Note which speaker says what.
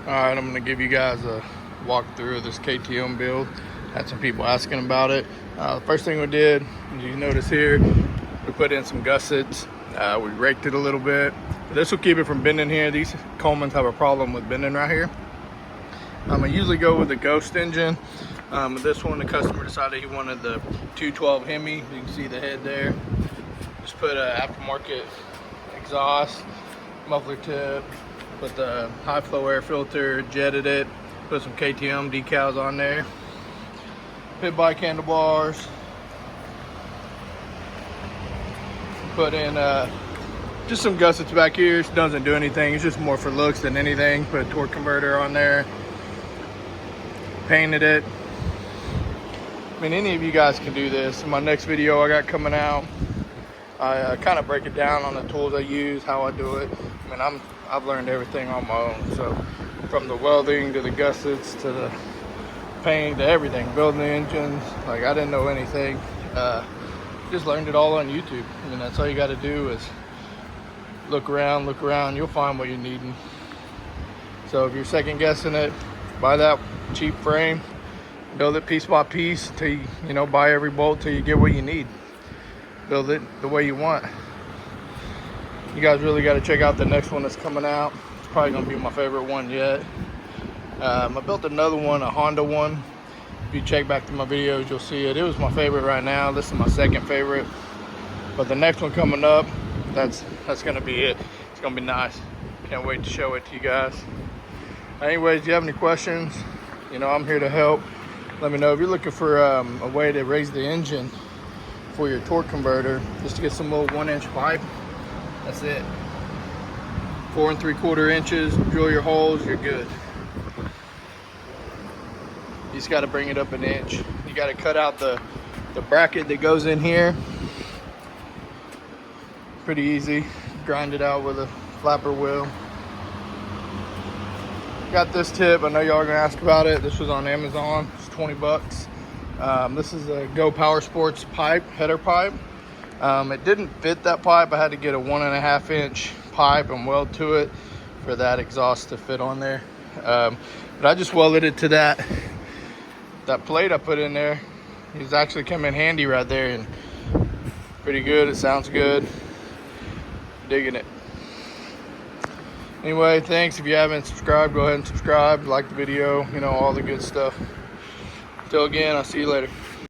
Speaker 1: Alright, I'm going to give you guys a walkthrough of this KTM build. Had some people asking about it. The first thing we did, as you notice here, we put in some gussets. We raked it a little bit. This will keep it from bending here. These Colemans have a problem with bending right here. I usually go with the Ghost engine. This one, the customer decided he wanted the 212 Hemi. You can see the head there. Just put an aftermarket exhaust, muffler tip, put the high flow air filter, jetted it, put some KTM decals on there, pit bike handlebars, put in just some gussets back here. It doesn't do anything, it's just more for looks than anything. Put a torque converter on there, painted it. I mean, any of you guys can do this. In my next video I got coming out, I kind of break it down on the tools I use, how I do it. I mean, I've learned everything on my own. So from the welding to the gussets to the paint to everything, building the engines, like I didn't know anything. Just learned it all on YouTube. I mean, that's all you got to do is look around, you'll find what you're needing. So if you're second guessing it, buy that cheap frame, build it piece by piece till you buy every bolt till you get what you need. Build it the way you want. You guys really got to check out the next one that's coming out. It's probably gonna be my favorite one yet. I built another one, a Honda one. If you check back to my videos, you'll see it. It was my favorite right now. This is my second favorite. But the next one coming up, that's gonna be it. It's gonna be nice. Can't wait to show it to you guys. Anyways, if you have any questions, I'm here to help. Let me know. If you're looking for a way to raise the engine for your torque converter, just to get some little 1-inch pipe, that's it. 4 3/4 inches, drill your holes, you're good. You just got to bring it up an inch. You got to cut out the bracket that goes in here. Pretty easy. Grind it out with a flapper wheel. Got this tip. I know y'all are gonna ask about it. This was on Amazon. It's 20 bucks. This is a Go Power Sports pipe, header pipe. It didn't fit that pipe. I had to get a 1.5 inch pipe and weld to it for that exhaust to fit on there. But I just welded it to that plate I put in there. It's actually come in handy right there, and pretty good. It sounds good. Digging it. Anyway, thanks. If you haven't subscribed, go ahead and subscribe, like the video, all the good stuff. Till again, I'll see you later.